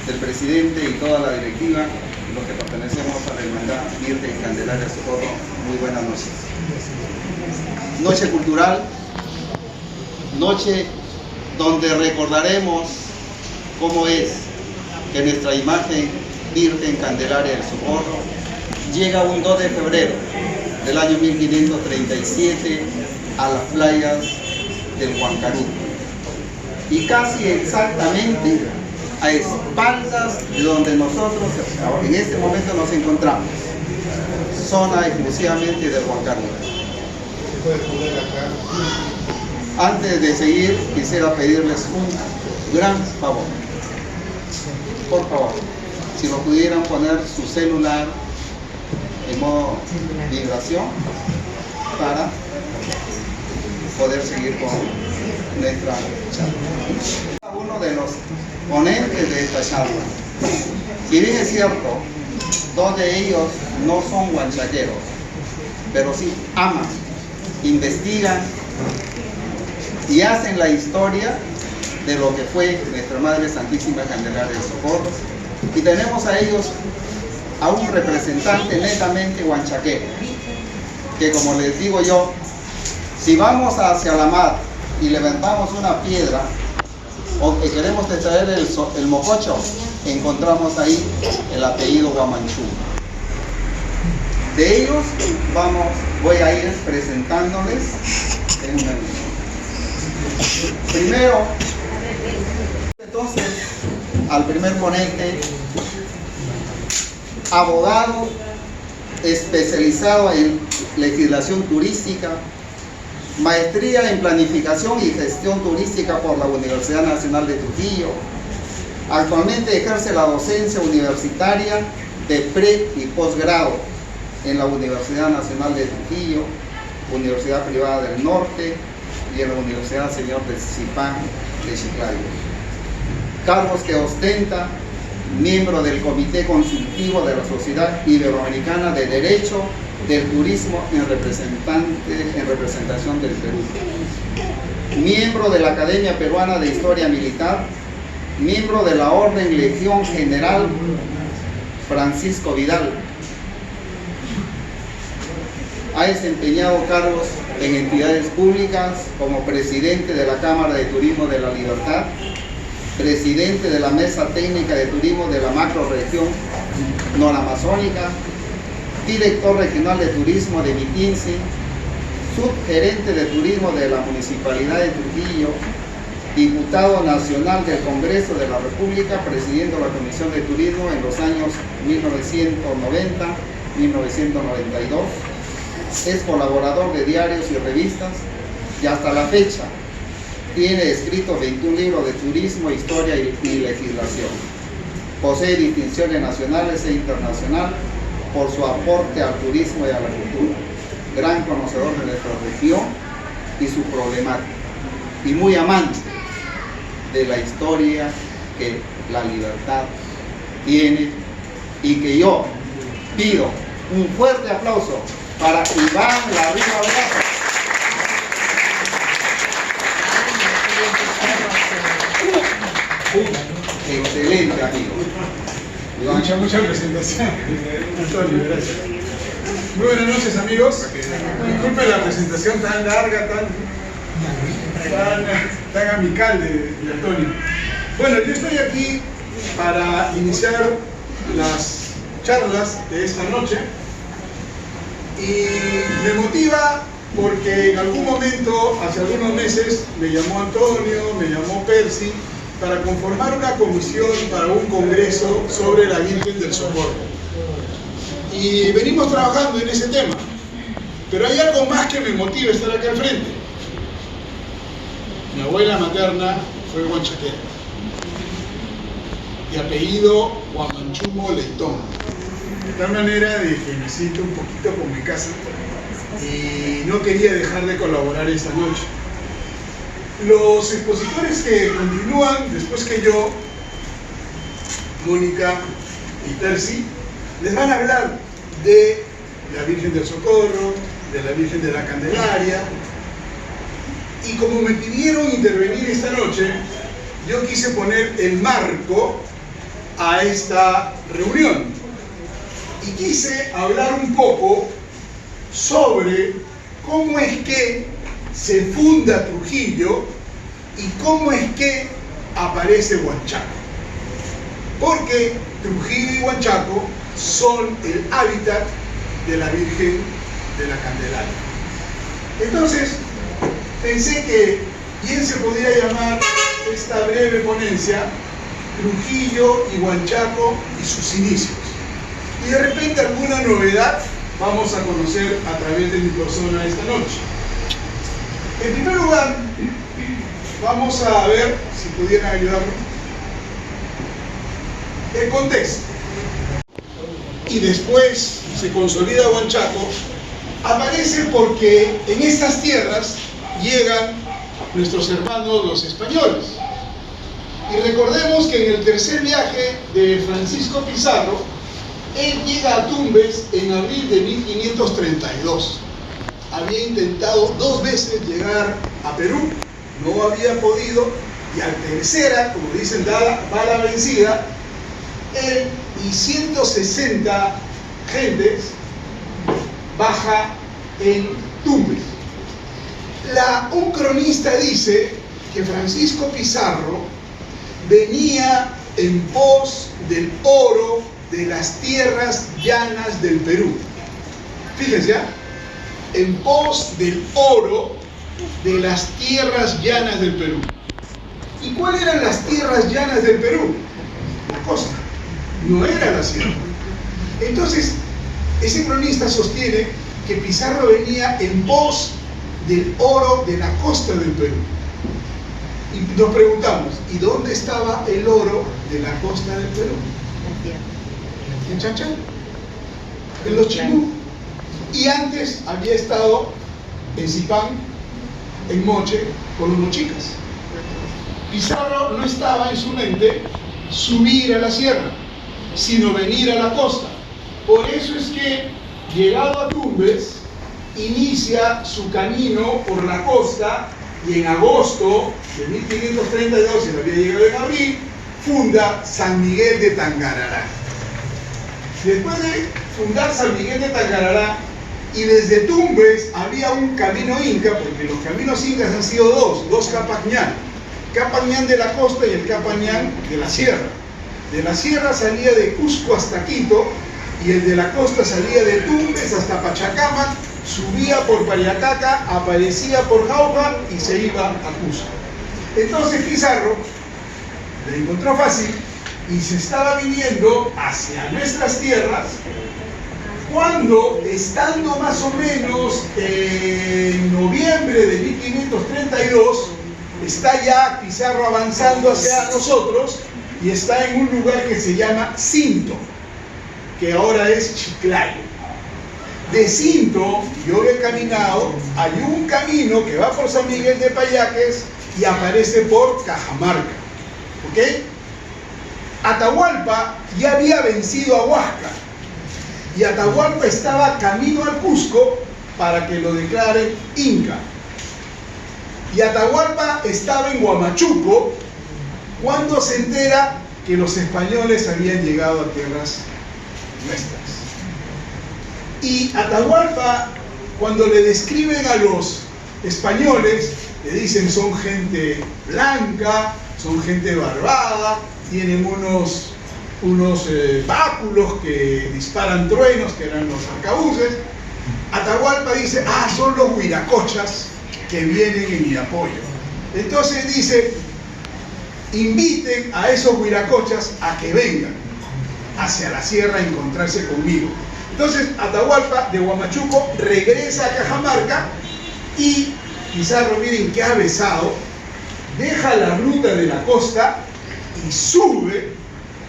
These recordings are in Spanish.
del presidente y toda la directiva, los que pertenecemos a la Hermandad Virgen Candelaria Socorro, muy buenas noches. Noche cultural, noche donde recordaremos cómo es que nuestra imagen Virgen Candelaria del Socorro llega un 2 de febrero del año 1537 a las playas del Huancarú, y casi exactamente a espaldas de donde nosotros en este momento nos encontramos, zona exclusivamente del Huancarú. Antes de seguir, quisiera pedirles un gran favor. Por favor, si lo pudieran poner su celular en modo vibración para poder seguir con nuestra charla. Uno de los ponentes de esta charla, si bien es cierto, dos de ellos no son huanchaqueros, pero sí aman, investigan y hacen la historia de lo que fue nuestra Madre Santísima Candelaria del Socorro, y tenemos a ellos a un representante netamente huanchaquero, que como les digo yo, si vamos hacia la mar y levantamos una piedra o que queremos extraer el mococho, encontramos ahí el apellido Guamanchú. De ellos voy a ir presentándoles en un momento. Primero, entonces, al primer ponente, abogado especializado en legislación turística, maestría en planificación y gestión turística por la Universidad Nacional de Trujillo. Actualmente ejerce la docencia universitaria de pre y posgrado en la Universidad Nacional de Trujillo, Universidad Privada del Norte y en la Universidad Señor de Zipán de Chiclayo. Cargos que ostenta: miembro del Comité Consultivo de la Sociedad Iberoamericana de Derecho del Turismo en representación del Perú, miembro de la Academia Peruana de Historia Militar, miembro de la Orden Legión General Francisco Vidal. Ha desempeñado cargos en entidades públicas como presidente de la Cámara de Turismo de la Libertad, presidente de la Mesa Técnica de Turismo de la Macrorregión Noramazónica, director regional de turismo de Mitinsi, subgerente de turismo de la Municipalidad de Trujillo, diputado nacional del Congreso de la República, presidiendo la Comisión de Turismo en los años 1990-1992, es colaborador de diarios y revistas, y hasta la fecha tiene escritos 21 libros de turismo, historia y legislación. Posee distinciones nacionales e internacionales por su aporte al turismo y a la cultura. Gran conocedor de nuestra región y su problemática, y muy amante de la historia que la libertad tiene, y que yo pido un fuerte aplauso para Iván Larriba Velasco. Un excelente amigo. Mucha presentación, Antonio, gracias. Muy buenas noches, amigos. Disculpen la presentación tan larga, tan amical de Antonio. Bueno, yo estoy aquí para iniciar las charlas de esta noche, y me motiva porque en algún momento, hace algunos meses, me llamó Antonio, me llamó Percy, para conformar una comisión para un congreso sobre la Virgen del Socorro. Y venimos trabajando en ese tema. Pero hay algo más que me motiva a estar acá al frente. Mi abuela materna fue huanchaquera, y apellido Guamanchumo Leitón. De tal manera de que me siento un poquito como en casa, y no quería dejar de colaborar esta noche. Los expositores que continúan después que yo, Mónica y Percy, les van a hablar de la Virgen del Socorro, de la Virgen de la Candelaria, y como me pidieron intervenir esta noche, yo quise poner el marco a esta reunión. Y quise hablar un poco sobre cómo es que se funda Trujillo y cómo es que aparece Huanchaco. Porque Trujillo y Huanchaco son el hábitat de la Virgen de la Candelaria. Entonces, pensé que bien se podría llamar esta breve ponencia Trujillo y Huanchaco y sus inicios. Y de repente alguna novedad vamos a conocer a través de mi persona esta noche. En primer lugar, vamos a ver si pudieran ayudarnos el contexto. Y después se consolida Huanchaco, aparece porque en estas tierras llegan nuestros hermanos los españoles. Y recordemos que en el tercer viaje de Francisco Pizarro, él llega a Tumbes en abril de 1532. Había intentado 2 veces llegar a Perú, no había podido, y al tercera, como dicen, va la vencida, él y 160 gentes baja en Tumbes. Un cronista dice que Francisco Pizarro venía en pos del oro de las tierras llanas del Perú. Fíjense, en pos del oro de las tierras llanas del Perú. ¿Y cuáles eran las tierras llanas del Perú? La costa, no era la sierra. Entonces, ese cronista sostiene que Pizarro venía en pos del oro de la costa del Perú. Y nos preguntamos, ¿y dónde estaba el oro de la costa del Perú? En Chanchán, en los Chimú. Y antes había estado en Zipán, en Moche, con los mochicas. Pizarro no estaba en su mente subir a la sierra, sino venir a la costa. Por eso es que, llegado a Tumbes, inicia su camino por la costa y en agosto de 1532, se había llegado en abril, funda San Miguel de Tangarará. Después de fundar San Miguel de Tangarará, y desde Tumbes había un camino inca, porque los caminos incas han sido dos Capañán. Capañán de la costa y el Capañán de la sierra. De la sierra salía de Cusco hasta Quito, y el de la costa salía de Tumbes hasta Pachacamac, subía por Payacaca, aparecía por Jauja y se iba a Cusco. Entonces Pizarro le encontró fácil y se estaba viniendo hacia nuestras tierras cuando, estando más o menos en noviembre de 1532, está ya Pizarro avanzando hacia nosotros y está en un lugar que se llama Cinto, que ahora es Chiclayo. De Cinto, yo lo he caminado, hay un camino que va por San Miguel de Payaques y aparece por Cajamarca. ¿Ok? Atahualpa ya había vencido a Huasca y Atahualpa estaba camino al Cusco para que lo declaren inca. Y Atahualpa estaba en Huamachuco cuando se entera que los españoles habían llegado a tierras nuestras. Y Atahualpa, cuando le describen a los españoles, le dicen son gente blanca, son gente barbada, tienen unos báculos que disparan truenos, que eran los arcabuces. Atahualpa dice, son los huiracochas que vienen en mi apoyo. Entonces dice, inviten a esos huiracochas a que vengan hacia la sierra a encontrarse conmigo. Entonces Atahualpa de Huamachuco regresa a Cajamarca y Pizarro, miren qué avesado, deja la ruta de la costa y sube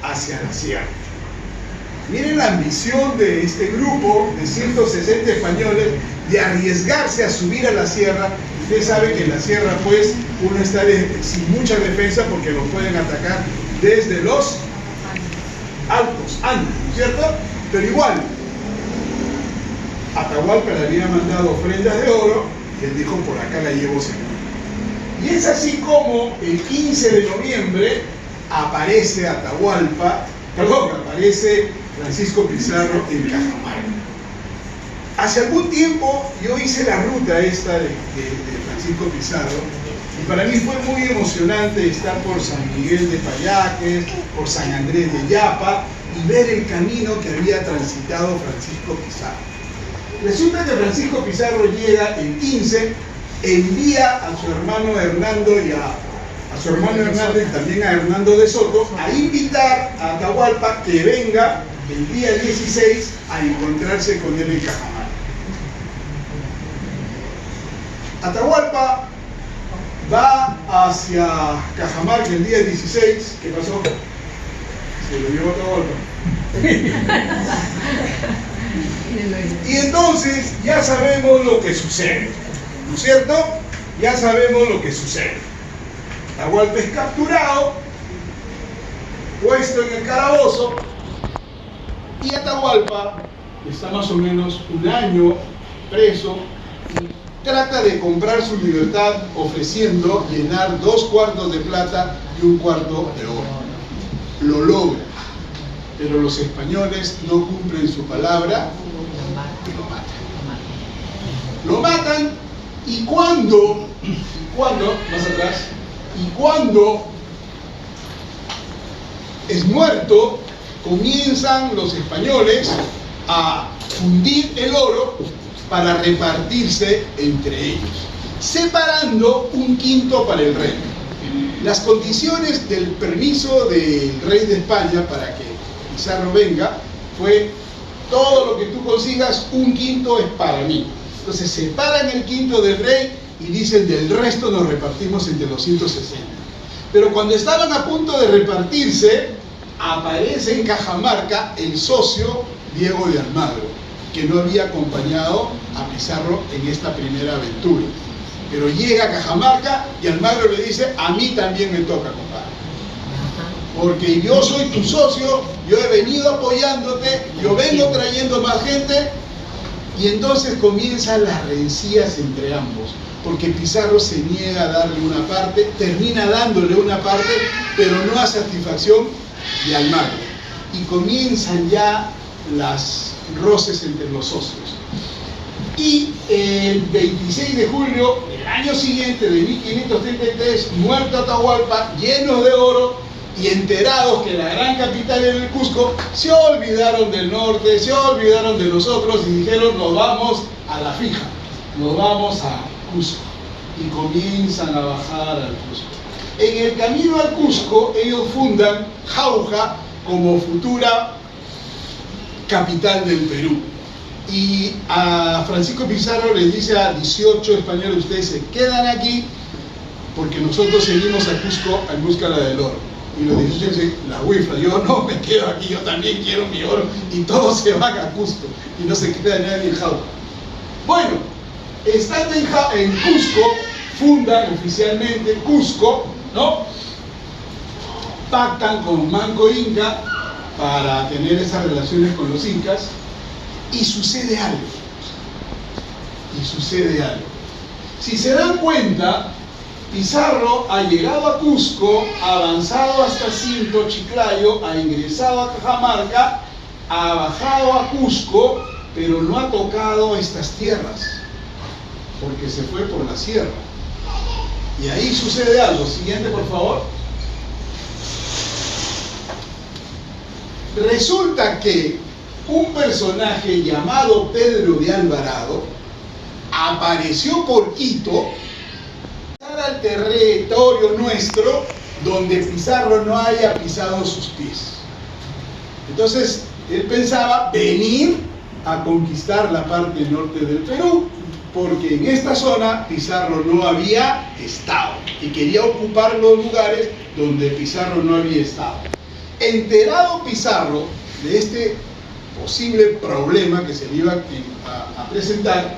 hacia la sierra. Miren la ambición de este grupo de 160 españoles de arriesgarse a subir a la sierra. Ustedes saben que en la sierra pues uno está sin mucha defensa porque lo pueden atacar desde los altos, Andes, ¿no es cierto? Pero igual, Atahualpa le había mandado ofrendas de oro y él dijo, por acá la llevo seguro. Y es así como el 15 de noviembre aparece Atahualpa aparece Francisco Pizarro en Cajamarca. Hace algún tiempo yo hice la ruta esta de Francisco Pizarro y para mí fue muy emocionante estar por San Miguel de Payaques, por San Andrés de Yapa y ver el camino que había transitado Francisco Pizarro. Resulta que Francisco Pizarro llega el 15, envía a su hermano Hernando y también a Hernando de Soto a invitar a Atahualpa que venga el día 16 a encontrarse con él en Cajamarca. Atahualpa va hacia Cajamarca el día 16. ¿Qué pasó? Se lo llevó Atahualpa. Y entonces ya sabemos lo que sucede, ¿no es cierto? Ya sabemos lo que sucede. Atahualpa es capturado, puesto en el calabozo, y Atahualpa está más o menos un año preso y trata de comprar su libertad ofreciendo llenar 2 cuartos de plata y 1 cuarto de oro. Lo logra, pero los españoles no cumplen su palabra y lo matan. Lo matan y cuando es muerto, comienzan los españoles a fundir el oro para repartirse entre ellos, separando 1/5 para el rey. Las condiciones del permiso del rey de España para que Pizarro venga fue: todo lo que tú consigas, 1/5 es para mí. Entonces separan el 1/5 del rey y dicen: del resto nos repartimos entre los 160. Pero cuando estaban a punto de repartirse, aparece en Cajamarca el socio Diego de Almagro, que no había acompañado a Pizarro en esta primera aventura. Pero llega a Cajamarca y Almagro le dice: a mí también me toca, compadre, porque yo soy tu socio, yo he venido apoyándote, yo vengo trayendo más gente. Y entonces comienzan las rencillas entre ambos, porque Pizarro se niega a darle una parte, termina dándole una parte, pero no a satisfacción de Almagro. Y comienzan ya las roces entre los socios. Y el 26 de julio del año siguiente, de 1533, muerto Atahualpa, llenos de oro y enterados que la gran capital era el Cusco, se olvidaron del norte, se olvidaron de nosotros y dijeron: nos vamos a la fija, nos vamos a Cusco. Y comienzan a bajar al Cusco. En el camino al Cusco, ellos fundan Jauja como futura capital del Perú. Y a Francisco Pizarro le dice a 18 españoles: ustedes se quedan aquí porque nosotros seguimos a Cusco en busca del oro. Y los 18 dicen: la huifla, yo no me quedo aquí, yo también quiero mi oro. Y todos se van a Cusco y no se queda nadie en Jauja. Bueno, estando en Cusco, fundan oficialmente Cusco, ¿no? Pactan con Manco Inca para tener esas relaciones con los incas. Y sucede algo. Si se dan cuenta, Pizarro ha llegado a Cusco, ha avanzado hasta Cinto, Chiclayo, ha ingresado a Cajamarca, ha bajado a Cusco, pero no ha tocado estas tierras, porque se fue por la sierra. Y ahí sucede algo. Siguiente, por favor. Resulta que un personaje llamado Pedro de Alvarado apareció por Quito, al territorio nuestro, donde Pizarro no haya pisado sus pies. Entonces él pensaba venir a conquistar la parte norte del Perú, porque en esta zona Pizarro no había estado y quería ocupar los lugares donde Pizarro no había estado. Enterado Pizarro de este posible problema que se le iba a presentar,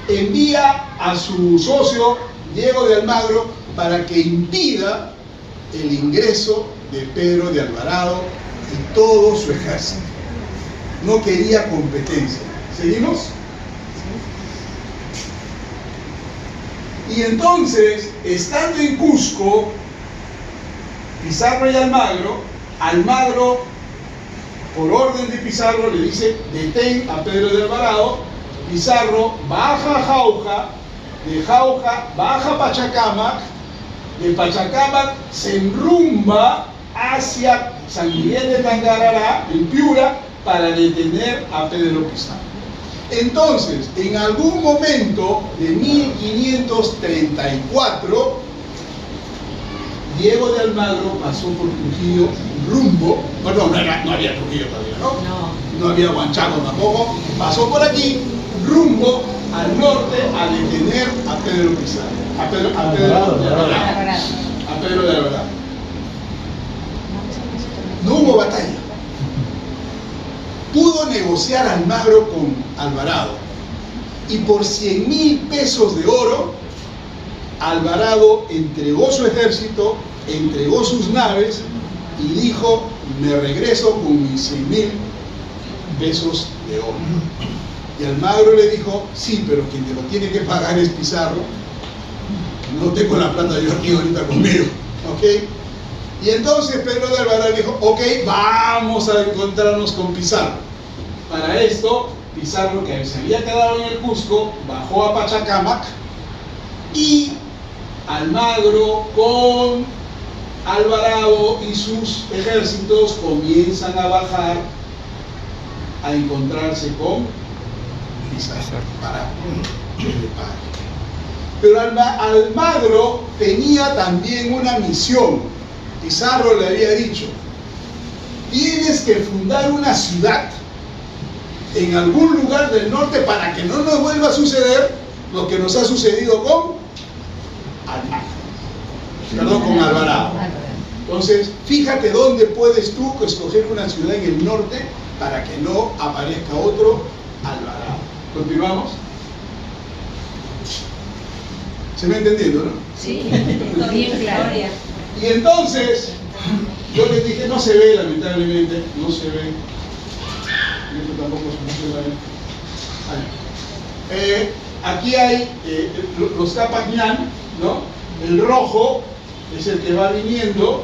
envía a su socio Diego de Almagro para que impida el ingreso de Pedro de Alvarado y todo su ejército. No quería competencia. ¿Seguimos? Y entonces, estando en Cusco, Pizarro y Almagro Almagro, por orden de Pizarro, le dice: detén a Pedro de Alvarado. Pizarro baja a Jauja, de Jauja baja a Pachacámac, de Pachacámac se enrumba hacia San Miguel de Tangarará, en Piura, para detener a Pedro Pizarro. Entonces, en algún momento de 1534, Diego de Almagro pasó por Trujillo rumbo, perdón, no había Trujillo todavía, ¿no? No había Huanchaco tampoco, pasó por aquí rumbo al norte a detener a Pedro Pizarro, a Pedro de Alvarado. No hubo batalla. Pudo negociar Almagro con Alvarado y por 100.000 pesos de oro Alvarado entregó su ejército, entregó sus naves y dijo: me regreso con mis 100.000 pesos de oro. Y Almagro le dijo: sí, pero quien te lo tiene que pagar es Pizarro. No tengo la plata yo aquí ahorita conmigo, ¿ok? Y entonces Pedro de Alvarado dijo: ok, vamos a encontrarnos con Pizarro. Para esto, Pizarro, que se había quedado en el Cusco, bajó a Pachacámac y Almagro con Alvarado y sus ejércitos comienzan a bajar a encontrarse con Pizarro para que le pague. Pero Almagro tenía también una misión. Pizarro le había dicho: tienes que fundar una ciudad en algún lugar del norte para que no nos vuelva a suceder lo que nos ha sucedido con Alvarado. Entonces, fíjate dónde puedes tú escoger una ciudad en el norte para que no aparezca otro Alvarado. ¿Continuamos? ¿Se me ha entendido, no? Sí, bien claro. Y entonces, yo les dije: no se ve, lamentablemente, no se ve. Y esto tampoco se ve. Aquí hay los Capañán, ¿no? El rojo es el que va viniendo.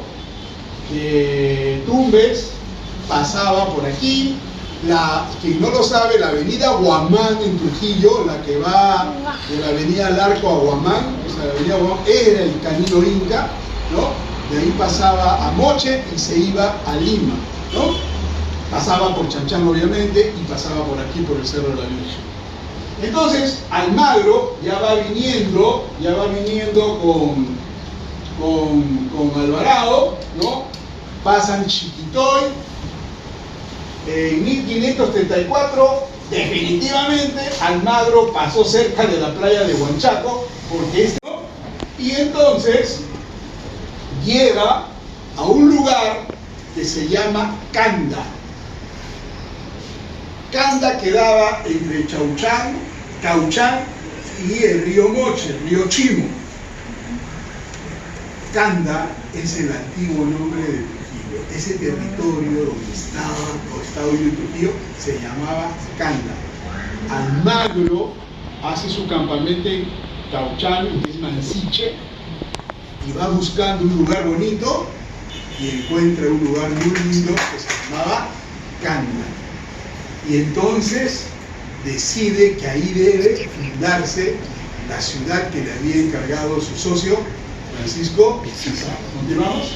Tumbes pasaba por aquí. Quien no lo sabe, la avenida Huamán en Trujillo, la que va de la avenida Larco a Huamán, la avenida Huamán era el camino Inca, ¿no? De ahí pasaba a Moche y se iba a Lima, ¿no? Pasaba por Chanchán, obviamente, y pasaba por aquí, por el Cerro de la Virgen. Entonces, Almagro ya va viniendo con Alvarado, ¿no? Pasan Chiquitoy. En 1534, definitivamente, Almagro pasó cerca de la playa de Huanchaco, y entonces llega a un lugar que se llama Canda. Canda quedaba entre Cauchán y el río Moche, el río Chimo. Canda es el antiguo nombre de Trujillo. Ese territorio donde estaba hoy Trujillo se llamaba Canda. Almagro hace su campamento en Cauchán, que es Mansiche, y va buscando un lugar bonito y encuentra un lugar muy lindo que se llamaba Canda. Y entonces decide que ahí debe fundarse la ciudad que le había encargado su socio Francisco Pizarro. ¿Continuamos?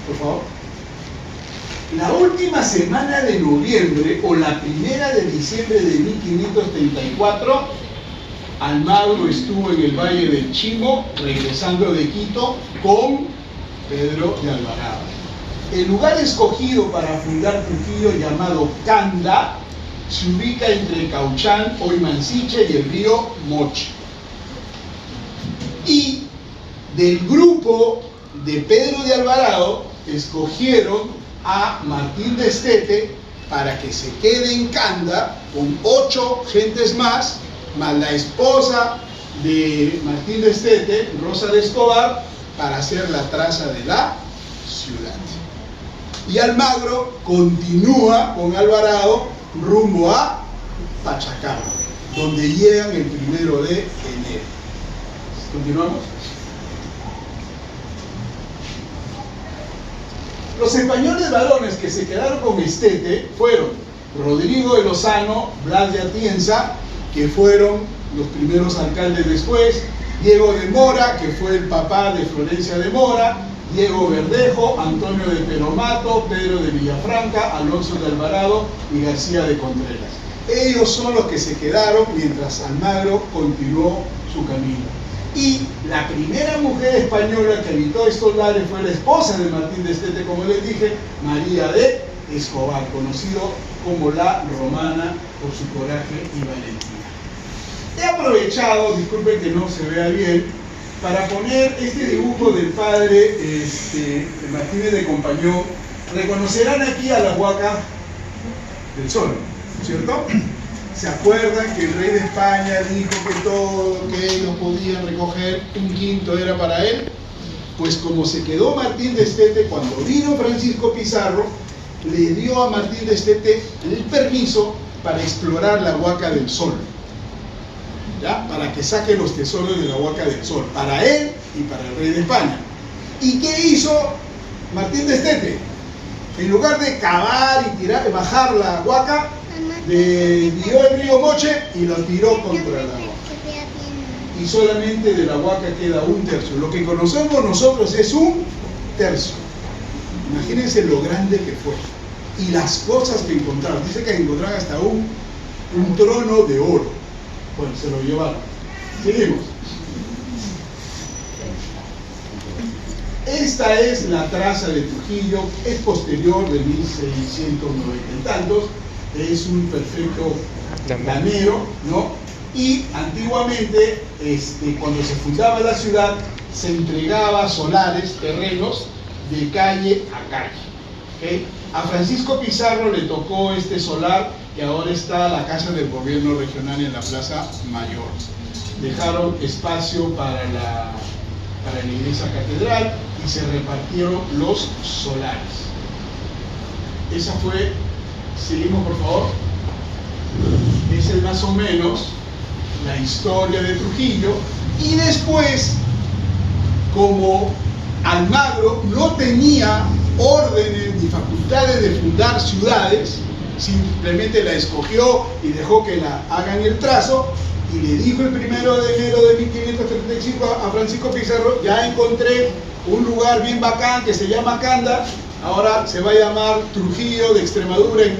Por favor. La última semana de noviembre o la primera de diciembre de 1534, Almagro estuvo en el Valle del Chimo, regresando de Quito con Pedro de Alvarado. El lugar escogido para fundar Trujillo, llamado Canda, se ubica entre Cauchán, hoy Mansiche, y el río Moche. Y del grupo de Pedro de Alvarado escogieron a Martín de Estete para que se quede en Canda con 8 gentes más la esposa de Martín de Estete, Rosa de Escobar, para hacer la traza de la ciudad. Y Almagro continúa con Alvarado rumbo a Pachacámac, donde llegan el 1 de enero. ¿Continuamos? Los españoles varones que se quedaron con Estete fueron Rodrigo de Lozano, Blas de Atienza, que fueron los primeros alcaldes después, Diego de Mora, que fue el papá de Florencia de Mora, Diego Verdejo, Antonio de Peromato, Pedro de Villafranca, Alonso de Alvarado y García de Contreras. Ellos son los que se quedaron mientras Almagro continuó su camino. Y la primera mujer española que habitó estos lares fue la esposa de Martín de Estete, como les dije, María de Escobar, conocido como la Romana por su coraje y valentía. He aprovechado, disculpen que no se vea bien, para poner este dibujo del padre Martínez de Compañón. Reconocerán aquí a la Huaca del Sol, ¿cierto? ¿Se acuerdan que el rey de España dijo que todo lo que ellos podían recoger, un quinto era para él? Pues como se quedó Martín de Estete, cuando vino Francisco Pizarro, le dio a Martín de Estete el permiso para explorar la Huaca del Sol, ¿ya? Para que saque los tesoros de la Huaca del Sol, para él y para el rey de España. ¿Y qué hizo Martín de Estete? En lugar de cavar y bajar la Huaca, le dio el río Moche y lo tiró contra la Huaca. Y solamente de la Huaca queda un tercio. Lo que conocemos nosotros es un tercio. Imagínense lo grande que fue. Y las cosas que encontraron. Dice que encontraron hasta un trono de oro. Bueno, se lo llevaron. Seguimos. Esta es la traza de Trujillo. Es posterior de 1690 y tantos. Es un perfecto llanero, ¿no? Y antiguamente, cuando se fundaba la ciudad, se entregaba solares, terrenos, de calle a calle, ¿okay? A Francisco Pizarro le tocó este solar, que ahora está la Casa del Gobierno Regional en la Plaza Mayor. Dejaron espacio para la iglesia catedral y se repartieron los solares. Esa fue... Seguimos, por favor. Esa es más o menos la historia de Trujillo. Y después, como Almagro no tenía órdenes ni facultades de fundar ciudades, simplemente la escogió y dejó que la hagan el trazo, y le dijo el 1 de enero de 1535 a Francisco Pizarro: ya encontré un lugar bien bacán que se llama Canda, ahora se va a llamar Trujillo de Extremadura en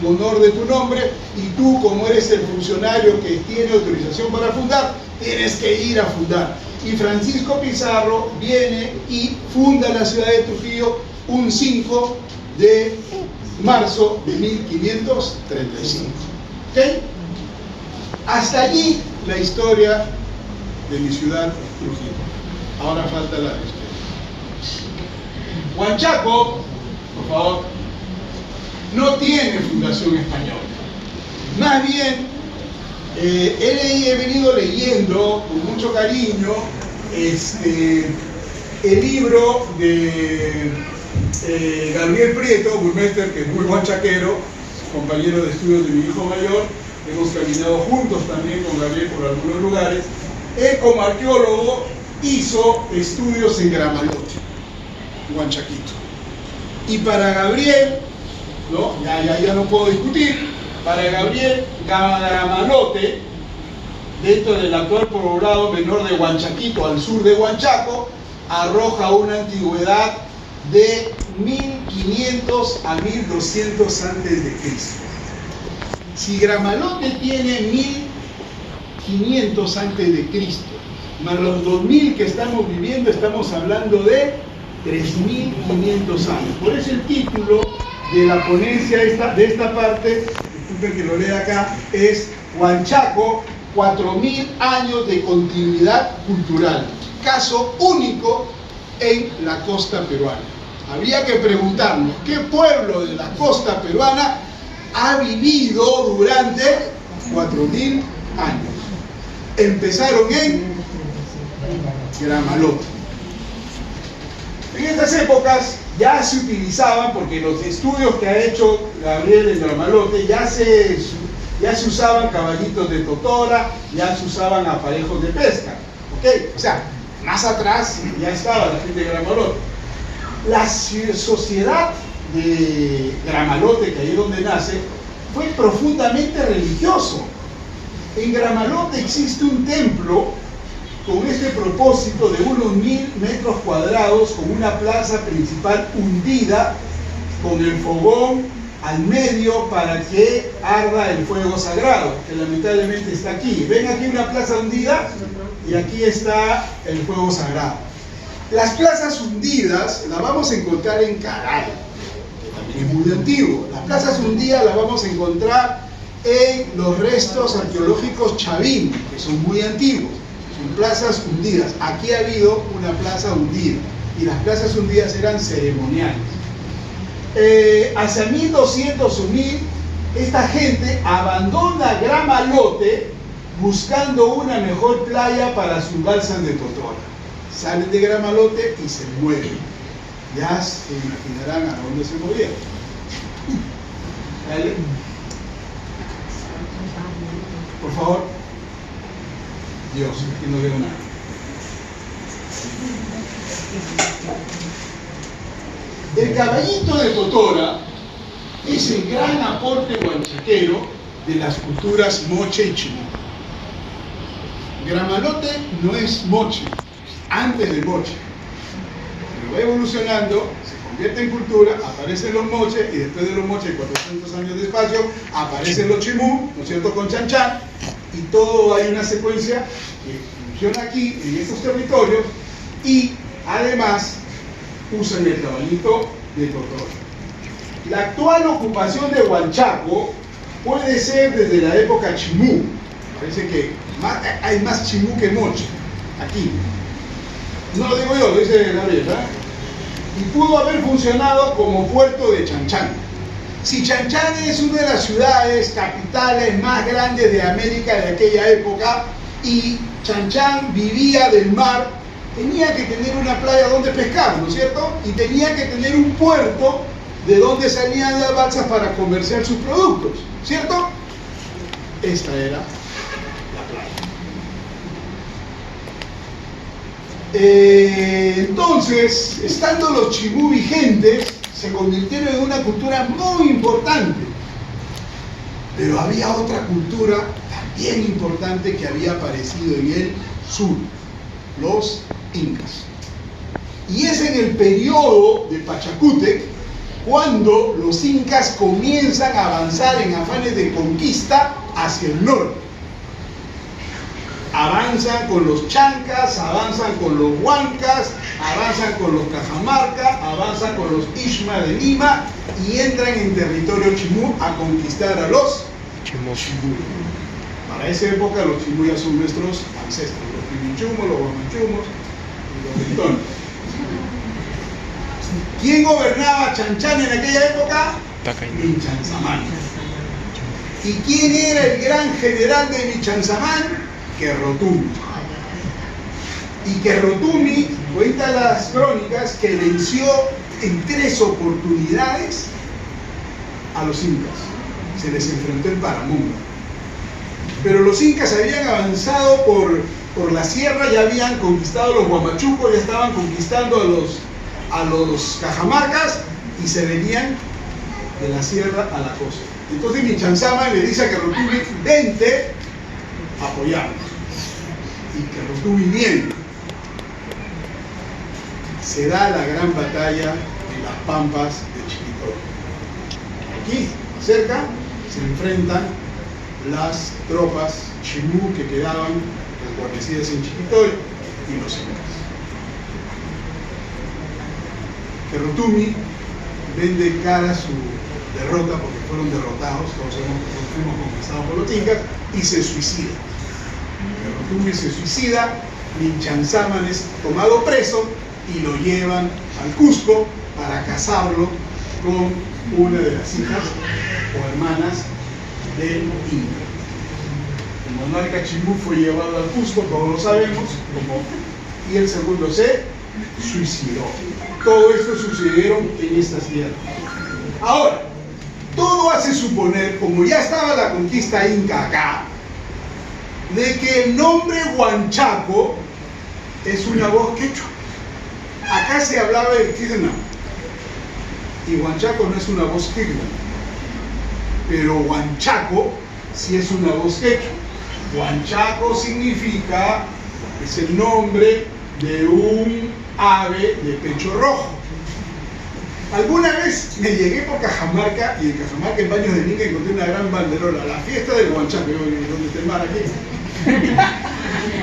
honor de tu nombre, y tú, como eres el funcionario que tiene autorización para fundar, tienes que ir a fundar. Y Francisco Pizarro viene y funda la ciudad de Trujillo un 5 de marzo de 1535. ¿Ok? Hasta allí la historia de mi ciudad, Trujillo. Ahora falta la historia. Huanchaco, por favor, no tiene fundación española. Más bien, he venido leyendo con mucho cariño el libro de Gabriel Prieto, burmester, que es muy huanchaquero, compañero de estudios de mi hijo mayor. Hemos caminado juntos también con Gabriel por algunos lugares. Él, como arqueólogo, hizo estudios en Gramalote, Huanchaquito. Y para Gabriel, ¿no? ya no puedo discutir, para Gabriel, Gramalote, dentro del actual poblado menor de Huanchaquito, al sur de Huanchaco, arroja una antigüedad de 1500 a 1200 a.C. Si Gramalote tiene 1500 a.C., más los 2000 que estamos viviendo, estamos hablando de 3500 años. Por eso el título de la ponencia de esta parte, disculpen que lo lea acá, es Huanchaco, 4000 años de continuidad cultural. Caso único en la costa peruana. Habría que preguntarnos, ¿qué pueblo de la costa peruana ha vivido durante 4000 años? Empezaron en Gramalote. En estas épocas ya se utilizaban, porque los estudios que ha hecho Gabriel en Gramalote ya se usaban caballitos de totora, ya se usaban aparejos de pesca, ¿ok? O sea, más atrás ya estaba la gente de Gramalote. La sociedad de Gramalote, que ahí es donde nace, fue profundamente religioso. En Gramalote existe un templo con este propósito de unos 1000 metros cuadrados, con una plaza principal hundida, con el fogón al medio para que arda el fuego sagrado, que lamentablemente está aquí. Ven aquí una plaza hundida y aquí está el fuego sagrado. Las plazas hundidas las vamos a encontrar en Caray, que también es muy antiguo. Las plazas hundidas las vamos a encontrar en los restos arqueológicos Chavín, que son muy antiguos. Son plazas hundidas. Aquí ha habido una plaza hundida y las plazas hundidas eran ceremoniales. Hacia 1200 o 1000, esta gente abandona Gramalote buscando una mejor playa para su balsa de Totora. Salen de Gramalote y se mueven. Ya se imaginarán a dónde se movieron. Dale. Por favor. Dios, aquí no veo nada. El caballito de Totora es el gran aporte huanchaquero de las culturas moche y chimú. Gramalote no es moche, antes del moche. Pero va evolucionando, se convierte en cultura, aparecen los moches y después de los moches, 400 años de espacio, aparecen los chimú, ¿no es cierto?, con Chan Chan, y todo hay una secuencia que funciona aquí, en estos territorios, y además usan el caballito de Totora. La actual ocupación de Huanchaco puede ser desde la época chimú. Parece que hay más chimú que moche aquí. No lo digo yo, lo dice Gabriel, ¿verdad? Y pudo haber funcionado como puerto de Chan Chan. Si Chan Chan es una de las ciudades capitales más grandes de América de aquella época y Chan Chan vivía del mar, tenía que tener una playa donde pescar, ¿no es cierto? Y tenía que tener un puerto de donde salían las balsas para comerciar sus productos, ¿cierto? Esta era la playa. Entonces, estando los chimú vigentes, se convirtieron en una cultura muy importante. Pero había otra cultura también importante que había aparecido en el sur, los incas. Y es en el periodo de Pachacútec cuando los incas comienzan a avanzar en afanes de conquista hacia el norte. Avanzan con los chancas, avanzan con los huancas, avanzan con los cajamarca, avanzan con los ishma de Lima y entran en territorio chimú a conquistar a los chimú. Para esa época los chimú ya son nuestros ancestros, los pimichumos, los guamanchumos y los britones. ¿Quién gobernaba Chan Chan en aquella época? Michansamán. ¿Y quién era el gran general de Michansamán? Querrotumi. Y Querrotumi cuenta las crónicas que venció en 3 oportunidades a los incas. Se les enfrentó en Paramonga. Pero los incas habían avanzado por la sierra, ya habían conquistado los guamachucos, ya estaban conquistando a los cajamarcas y se venían de la sierra a la costa. Entonces Michansamán le dice a Querrotumi, vente a apoyarnos. Y Querrotumi viene. Se da la gran batalla en las pampas de Chiquitoy. Aquí, cerca, se enfrentan las tropas chimú que quedaban guarnecidas en Chiquitoy y los incas. Querrotumi vende cara su derrota porque fueron derrotados, todos fuimos conquistados por los incas, y se suicida. Querrotumi se suicida, Michansamán es tomado preso y lo llevan al Cusco para casarlo con una de las hijas o hermanas del Inca. El monarca chimú fue llevado al Cusco, todos lo sabemos, y el segundo se suicidó. Todo esto sucedieron en estas tierras. Ahora, todo hace suponer, como ya estaba la conquista inca acá, de que el nombre Huanchaco es una voz quechua. Acá se hablaba de Tigna, y Huanchaco no es una voz firme, pero Huanchaco sí es una voz quechua. Huanchaco significa, es el nombre de un ave de pecho rojo. Alguna vez me llegué por Cajamarca y en Cajamarca, en Baños de Nica, encontré una gran banderola, la fiesta del Huanchaco. ¿Dónde está el mar aquí?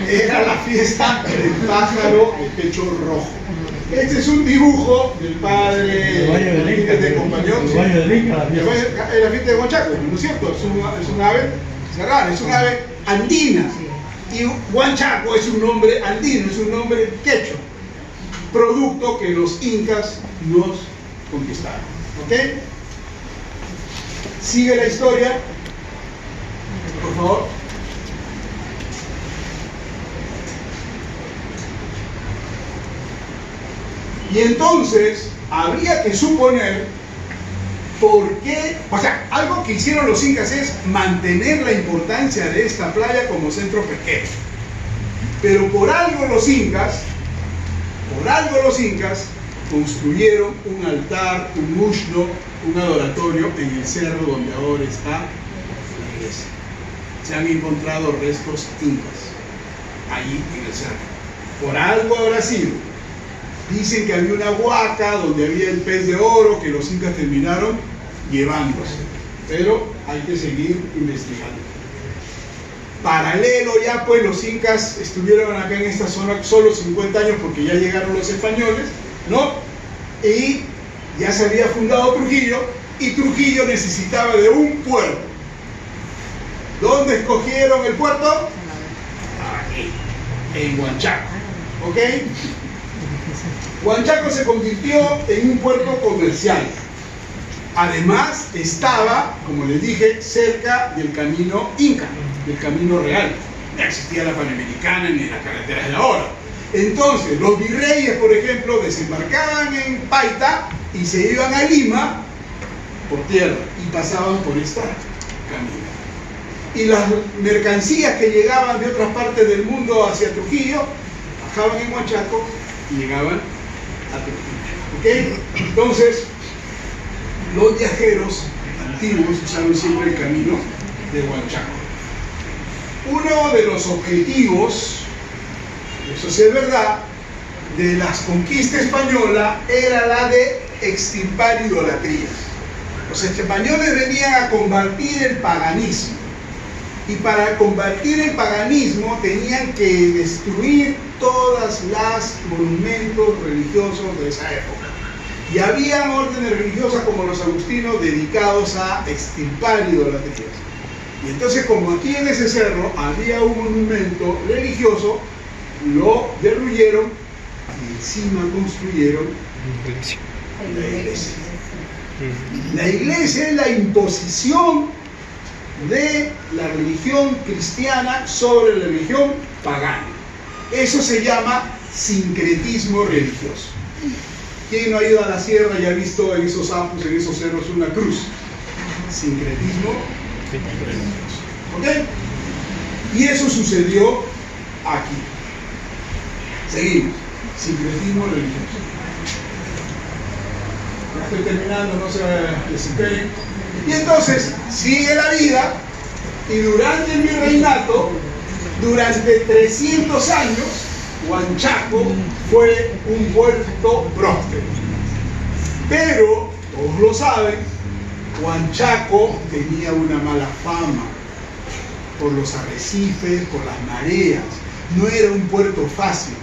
Era la fiesta del pájaro de pecho rojo. Este es un dibujo del padre de Compañón. Es la fiesta de Huanchaco, ¿no es cierto? Es un ave serrana, es un ave andina. Y Huanchaco es un nombre andino, es un nombre quechua, producto que los incas nos conquistaron. ¿Ok? Sigue la historia, por favor. Y entonces habría que suponer por qué, o sea, algo que hicieron los incas es mantener la importancia de esta playa como centro pesquero. Pero por algo los incas construyeron un altar, un mushno, un adoratorio en el cerro donde ahora está la iglesia. Se han encontrado restos incas allí en el cerro. Por algo habrá sido. Dicen que había una huaca donde había el pez de oro que los incas terminaron llevándose. Pero hay que seguir investigando. Paralelo ya, pues los incas estuvieron acá en esta zona solo 50 años porque ya llegaron los españoles, ¿no? Y ya se había fundado Trujillo y Trujillo necesitaba de un puerto. ¿Dónde escogieron el puerto? Aquí, en Huanchaco. ¿Ok? Huanchaco se convirtió en un puerto comercial. Además, estaba, como les dije, cerca del camino Inca, del camino real. No existía la Panamericana ni las carreteras de ahora. Entonces, los virreyes, por ejemplo, desembarcaban en Paita y se iban a Lima por tierra y pasaban por esta camino. Y las mercancías que llegaban de otras partes del mundo hacia Trujillo, bajaban en Huanchaco y llegaban a Trujillo. ¿Ok? Entonces, los viajeros antiguos usaron siempre el camino de Huanchaco. Uno de los objetivos, eso sí es verdad, de las conquistas españolas era la de extirpar idolatrías. Los españoles venían a combatir el paganismo. Y para combatir el paganismo tenían que destruir todas las monumentos religiosos de esa época. Y había órdenes religiosas como los agustinos dedicados a extirpar idolatrías. Y entonces, como aquí en ese cerro había un monumento religioso, lo derruyeron y encima construyeron la iglesia. La iglesia es la imposición de la religión cristiana sobre la religión pagana. Eso se llama sincretismo religioso. ¿Quién no ha ido a la sierra y ha visto en esos apus, en esos cerros, una cruz? Sincretismo religioso. ¿Ok? Y eso sucedió aquí. Seguimos. Sincretismo religioso. Ya estoy terminando, no se desesperen. Y entonces sigue la vida y durante el virreinato, durante 300 años, Huanchaco fue un puerto próspero. Pero, todos lo saben, Huanchaco tenía una mala fama por los arrecifes, por las mareas. No era un puerto fácil.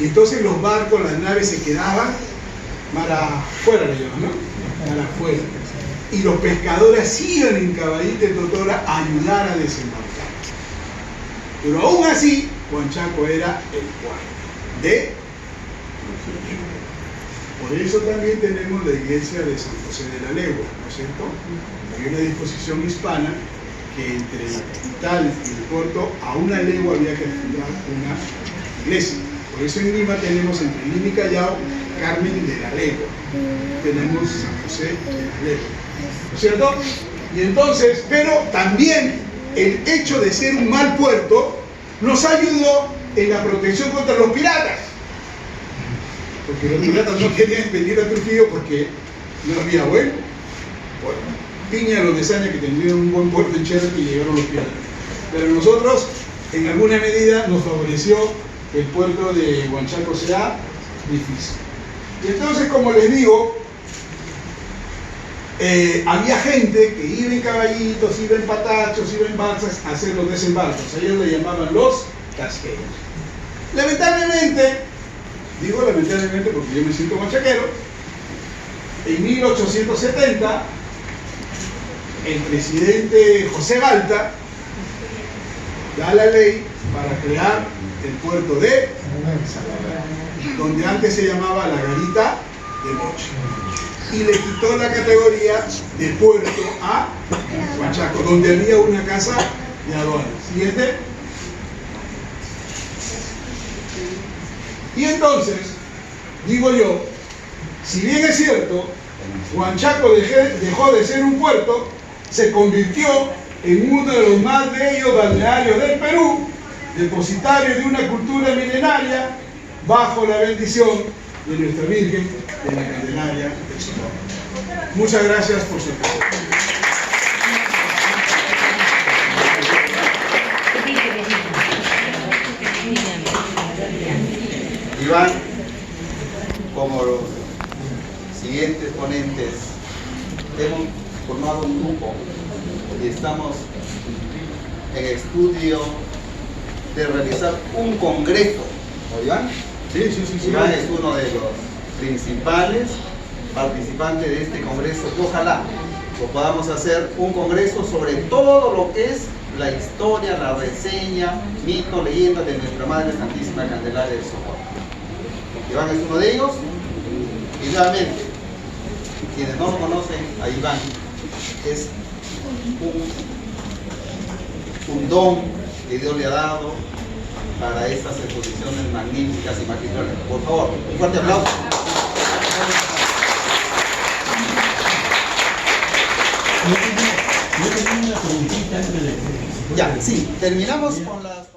Y entonces los barcos, las naves se quedaban mar afuera, ¿no? Mar afuera. Y los pescadores iban en caballito de totora a ayudar a desembarcar. Pero aún así, Huanchaco era el puerto de Trujillo. Por eso también tenemos la iglesia de San José de la Legua, ¿no es cierto? Hay una disposición hispana que entre la capital y el puerto a una legua había que fundar una iglesia. Por eso en Lima tenemos entre Lima y Callao Carmen de la Legua. Tenemos San José de la Legua. ¿No es cierto? Y entonces, pero también el hecho de ser un mal puerto nos ayudó en la protección contra los piratas. Porque los piratas no querían venir a Trujillo porque no había bueno. Piña los de Saña que tenían un buen puerto en Cherokee y llegaron los piratas. Pero nosotros, en alguna medida, nos favoreció que el puerto de Huanchaco sea difícil. Y entonces, como les digo, había gente que iba en caballitos, iba en patachos, iba en balsas a hacer los desembarcos. A ellos le llamaban los casqueros. Lamentablemente, digo lamentablemente porque yo me siento huanchaquero, en 1870, el presidente José Balta da la ley para crear el puerto de Salaverry, donde antes se llamaba la Garita de Moche, y le quitó la categoría de puerto a Huanchaco, donde había una casa de aduanas. Siguiente. Y entonces, digo yo, si bien es cierto, Huanchaco dejó de ser un puerto, se convirtió en uno de los más bellos balnearios del Perú, depositario de una cultura milenaria, bajo la bendición de nuestra Virgen de la Candelaria del Socorro. Muchas gracias por su atención. Iván, como los siguientes ponentes, hemos formado un grupo y estamos en estudio de realizar un congreso. ¿No, Iván? Sí. Iván es uno de los principales participantes de este congreso. Ojalá lo podamos hacer un congreso sobre todo lo que es la historia, la reseña, mito, leyenda de nuestra Madre Santísima Candelaria del Socorro. Iván es uno de ellos, y realmente, quienes no lo conocen a Iván, es un don que Dios le ha dado para estas exposiciones magníficas y magistrales. Por favor, un fuerte aplauso. Yo tenía una preguntita antes de... Ya, sí, terminamos con las...